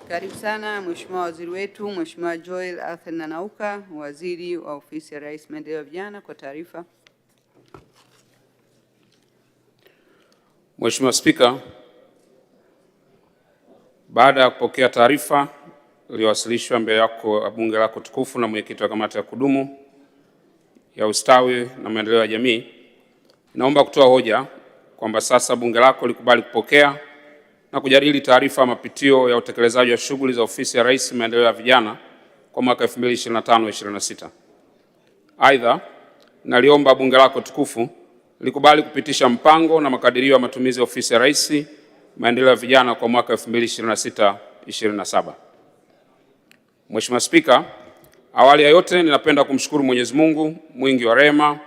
Karibu sana Mheshimiwa Waziri wetu, Mheshimiwa Joel Arthur Nanauka, Waziri wa Ofisi ya Rais Maendeleo ya Vijana, kwa taarifa. Mheshimiwa Spika, baada ya kupokea taarifa iliyowasilishwa mbele yako bunge lako tukufu na mwenyekiti wa kamati ya kudumu ya ustawi na maendeleo ya jamii, naomba kutoa hoja kwamba sasa bunge lako likubali kupokea na kujadili taarifa ya mapitio ya utekelezaji wa shughuli za Ofisi ya Rais Maendeleo ya Vijana kwa mwaka 2025-26. Aidha, naliomba bunge lako tukufu likubali kupitisha mpango na makadirio ya matumizi ya Ofisi ya Rais Maendeleo ya Vijana kwa mwaka 2026-27. Mheshimiwa Spika, awali ya yote ninapenda kumshukuru Mwenyezi Mungu mwingi wa rehema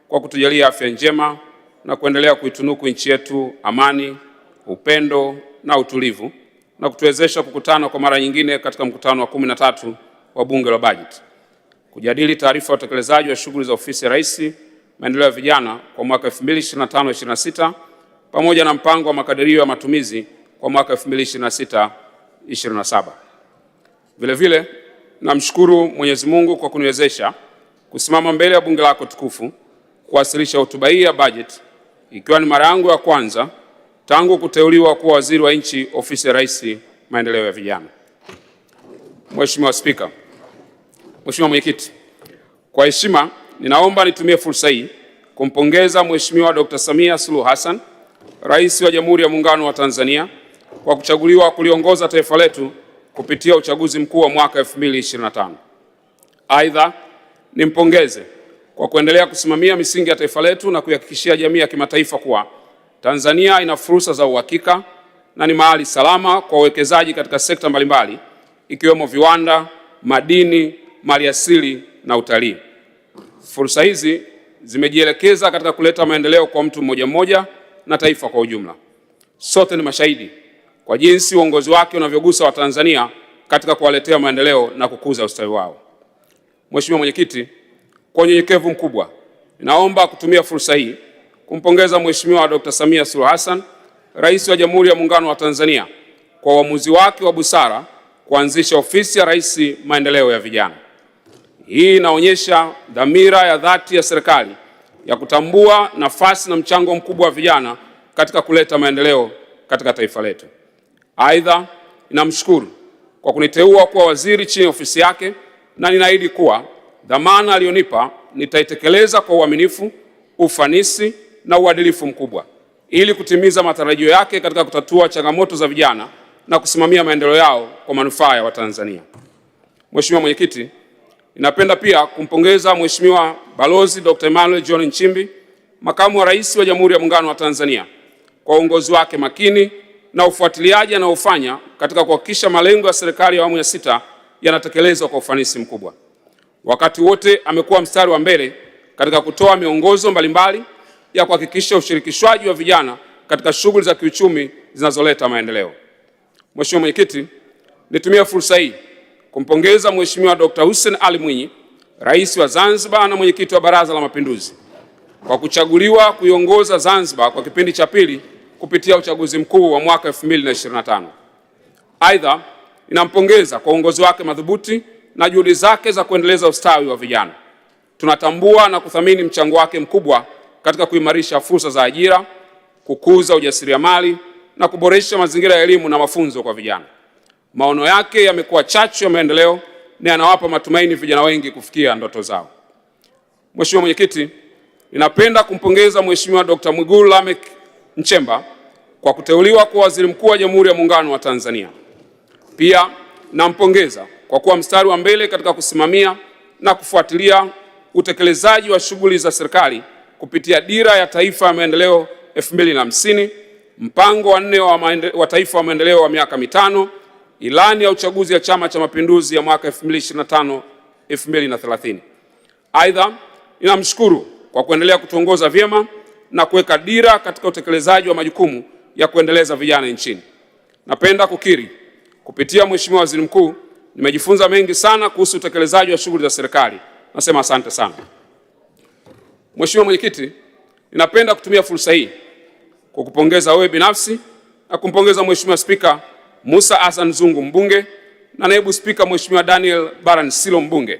kwa kutujalia afya njema na kuendelea kuitunuku nchi yetu amani, upendo na utulivu, na kutuwezesha kukutana kwa mara nyingine katika mkutano wa 13 wa Bunge la Bajeti kujadili taarifa ya utekelezaji wa shughuli za Ofisi ya Rais Maendeleo ya Vijana kwa mwaka 2025-26 pamoja na mpango wa makadirio ya matumizi kwa mwaka 2026-27. Vile vile namshukuru Mwenyezi Mungu kwa kuniwezesha kusimama mbele ya bunge lako tukufu kuwasilisha hotuba hii ya bajeti, ikiwa ni mara yangu ya kwanza tangu kuteuliwa kuwa waziri wa nchi Ofisi ya Rais Maendeleo ya Vijana. Mheshimiwa Spika, Mheshimiwa Mwenyekiti, kwa heshima ninaomba nitumie fursa hii kumpongeza Mheshimiwa Dr. Samia Suluhu Hassan, Rais wa Jamhuri ya Muungano wa Tanzania, kwa kuchaguliwa kuliongoza taifa letu kupitia uchaguzi mkuu wa mwaka 2025. Aidha, nimpongeze kwa kuendelea kusimamia misingi ya taifa letu na kuihakikishia jamii ya kimataifa kuwa Tanzania ina fursa za uhakika na ni mahali salama kwa uwekezaji katika sekta mbalimbali ikiwemo viwanda, madini, maliasili na utalii. Fursa hizi zimejielekeza katika kuleta maendeleo kwa mtu mmoja mmoja na taifa kwa ujumla. Sote ni mashahidi kwa jinsi uongozi wake unavyogusa Watanzania katika kuwaletea maendeleo na kukuza ustawi wao. Mheshimiwa Mwenyekiti, kwa unyenyekevu mkubwa ninaomba kutumia fursa hii kumpongeza Mheshimiwa Dr. Samia Suluhu Hassan, Rais wa Jamhuri ya Muungano wa Tanzania, kwa uamuzi wake wa busara kuanzisha Ofisi ya Rais Maendeleo ya Vijana. Hii inaonyesha dhamira ya dhati ya serikali ya kutambua nafasi na mchango mkubwa wa vijana katika kuleta maendeleo katika taifa letu. Aidha, ninamshukuru kwa kuniteua kuwa waziri chini ya ofisi yake, na ninaahidi kuwa dhamana aliyonipa nitaitekeleza kwa uaminifu, ufanisi na uadilifu mkubwa ili kutimiza matarajio yake katika kutatua changamoto za vijana na kusimamia maendeleo yao kwa manufaa ya Watanzania. Mheshimiwa Mwenyekiti, ninapenda pia kumpongeza Mheshimiwa Balozi Dr. Emmanuel John Nchimbi, Makamu wa Rais wa Jamhuri ya Muungano wa Tanzania, kwa uongozi wake makini na ufuatiliaji anaofanya katika kuhakikisha malengo ya serikali ya awamu ya 6 yanatekelezwa kwa ufanisi mkubwa. Wakati wote amekuwa mstari wa mbele katika kutoa miongozo mbalimbali ya kuhakikisha ushirikishwaji wa vijana katika shughuli za kiuchumi zinazoleta maendeleo. Mheshimiwa Mwenyekiti, nitumie fursa hii kumpongeza Mheshimiwa Dr. Hussein Ali Mwinyi, Rais wa Zanzibar na mwenyekiti wa Baraza la Mapinduzi, kwa kuchaguliwa kuiongoza Zanzibar kwa kipindi cha pili kupitia uchaguzi mkuu wa mwaka 2025. Aidha, ninampongeza kwa uongozi wake madhubuti na juhudi zake za kuendeleza ustawi wa vijana. Tunatambua na kuthamini mchango wake mkubwa katika kuimarisha fursa za ajira, kukuza ujasiriamali na kuboresha mazingira ya elimu na mafunzo kwa vijana. Maono yake yamekuwa chachu ya maendeleo na yanawapa matumaini vijana wengi kufikia ndoto zao. Mheshimiwa Mwenyekiti, ninapenda kumpongeza Mheshimiwa Dr. Mwigulu Lameck Nchemba kwa kuteuliwa kuwa Waziri Mkuu wa Jamhuri ya Muungano wa Tanzania. Pia nampongeza kwa kuwa mstari wa mbele katika kusimamia na kufuatilia utekelezaji wa shughuli za serikali kupitia Dira ya Taifa ya Maendeleo 2050, Mpango wa 4 wa Taifa wa Maendeleo wa miaka 5, Ilani ya Uchaguzi ya Chama cha Mapinduzi ya mwaka 2025-2030. Aidha, ninamshukuru kwa kuendelea kutuongoza vyema na kuweka dira katika utekelezaji wa majukumu ya kuendeleza vijana nchini. Napenda kukiri kupitia Mheshimiwa Waziri Mkuu, nimejifunza mengi sana kuhusu utekelezaji wa shughuli za serikali. Nasema asante sana. Mheshimiwa Mwenyekiti, ninapenda kutumia fursa hii kukupongeza wewe binafsi na kumpongeza Mheshimiwa Spika Musa Hassan Zungu mbunge na naibu spika Mheshimiwa Daniel Baran Silo mbunge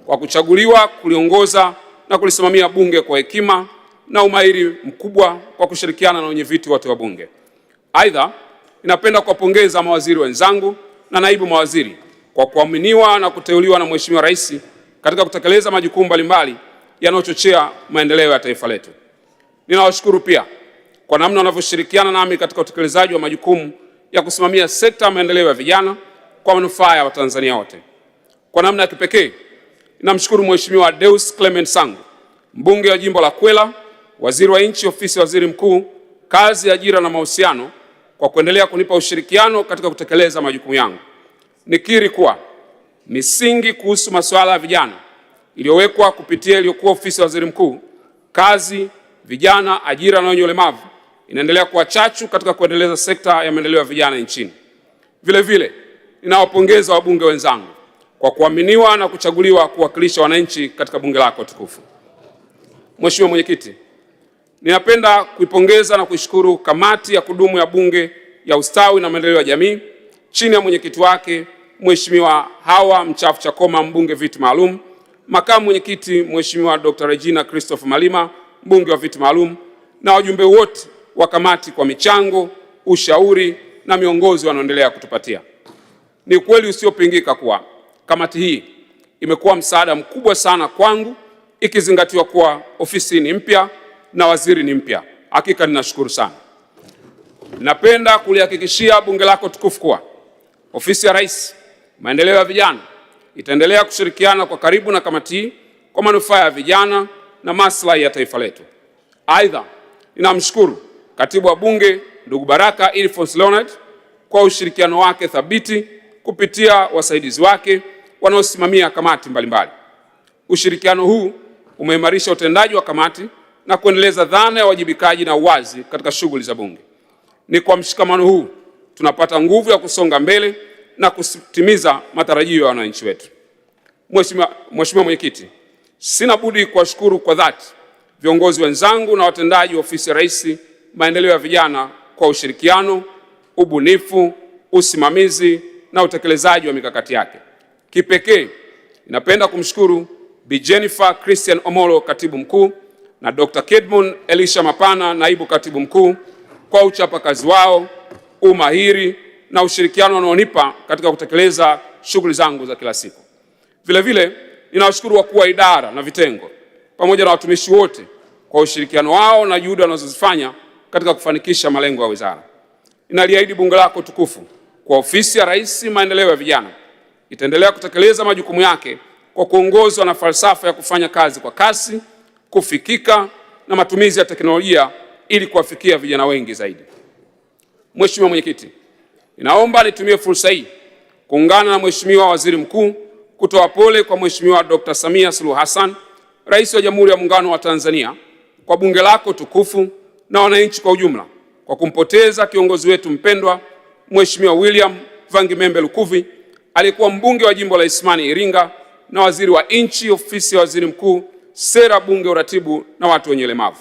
kwa kuchaguliwa kuliongoza na kulisimamia bunge kwa hekima na umahiri mkubwa kwa kushirikiana na wenyeviti wote wa bunge. Aidha, ninapenda kuwapongeza mawaziri wenzangu na naibu mawaziri kwa kuaminiwa na kuteuliwa na Mheshimiwa Rais katika kutekeleza majukumu mbalimbali yanayochochea maendeleo ya taifa letu. Ninawashukuru pia kwa namna wanavyoshirikiana nami katika utekelezaji wa majukumu ya kusimamia sekta ya maendeleo ya vijana kwa manufaa ya Watanzania wote. Kwa namna ya kipekee, ninamshukuru Mheshimiwa Deus Clement Sangu, mbunge wa jimbo la Kwela, waziri wa nchi ofisi ya waziri mkuu, kazi, ajira na mahusiano, kwa kuendelea kunipa ushirikiano katika kutekeleza majukumu yangu. Nikiri kuwa misingi kuhusu masuala ya vijana iliyowekwa kupitia iliyokuwa ofisi ya waziri mkuu, kazi, vijana, ajira na wenye ulemavu inaendelea kuwa chachu katika kuendeleza sekta ya maendeleo ya vijana nchini. Vile vile, ninawapongeza wabunge wenzangu kwa kuaminiwa na kuchaguliwa kuwakilisha wananchi katika bunge lako tukufu. Mheshimiwa Mwenyekiti, ninapenda kuipongeza na kuishukuru kamati ya kudumu ya Bunge ya Ustawi na Maendeleo ya Jamii chini ya mwenyekiti wake Mheshimiwa Hawa Mchafu Chakoma mbunge viti maalum, makamu mwenyekiti Mheshimiwa Dr. Regina Christopher Malima mbunge wa viti maalum, na wajumbe wote wa kamati kwa michango, ushauri na miongozo wanaoendelea kutupatia. Ni ukweli usiopingika kuwa kamati hii imekuwa msaada mkubwa sana kwangu, ikizingatiwa kuwa ofisi ni mpya na waziri ni mpya. Hakika ninashukuru sana. Napenda kulihakikishia bunge lako tukufu kuwa ofisi ya Rais maendeleo ya vijana itaendelea kushirikiana kwa karibu na kamati hii kwa manufaa ya vijana na maslahi ya taifa letu. Aidha, ninamshukuru katibu wa bunge ndugu Baraka Ilfons Leonard kwa ushirikiano wake thabiti kupitia wasaidizi wake wanaosimamia kamati mbalimbali. Ushirikiano huu umeimarisha utendaji wa kamati na kuendeleza dhana ya wajibikaji na uwazi katika shughuli za bunge. Ni kwa mshikamano huu tunapata nguvu ya kusonga mbele na kutimiza matarajio ya wananchi wetu. Mheshimiwa Mwenyekiti, sina budi kuwashukuru kwa dhati viongozi wenzangu na watendaji wa ofisi ya Rais maendeleo ya vijana kwa ushirikiano, ubunifu, usimamizi na utekelezaji wa mikakati yake. Kipekee ninapenda kumshukuru Bi Jennifer Christian Omolo katibu mkuu na Dr. Kedmon Elisha Mapana naibu katibu mkuu kwa uchapakazi wao, umahiri na ushirikiano wanaonipa katika kutekeleza shughuli zangu za kila siku. Vile vile ninawashukuru wakuu wa idara na vitengo pamoja na watumishi wote kwa ushirikiano wao na juhudi wanazozifanya katika kufanikisha malengo ya wizara. Ninaliahidi bunge lako tukufu kwa ofisi ya Rais maendeleo ya vijana itaendelea kutekeleza majukumu yake kwa kuongozwa na falsafa ya kufanya kazi kwa kasi, kufikika na matumizi ya teknolojia ili kuwafikia vijana wengi zaidi. Mheshimiwa Mwenyekiti, ninaomba nitumie fursa hii kuungana na Mheshimiwa Waziri Mkuu kutoa pole kwa Mheshimiwa Dr. Samia Suluhu Hassan, Rais wa Jamhuri ya Muungano wa Tanzania, kwa bunge lako tukufu na wananchi kwa ujumla kwa kumpoteza kiongozi wetu mpendwa Mheshimiwa William Vangimembe Lukuvi, aliyekuwa mbunge wa jimbo la Isimani Iringa na waziri wa nchi ofisi ya waziri mkuu, sera, bunge, uratibu na watu wenye ulemavu.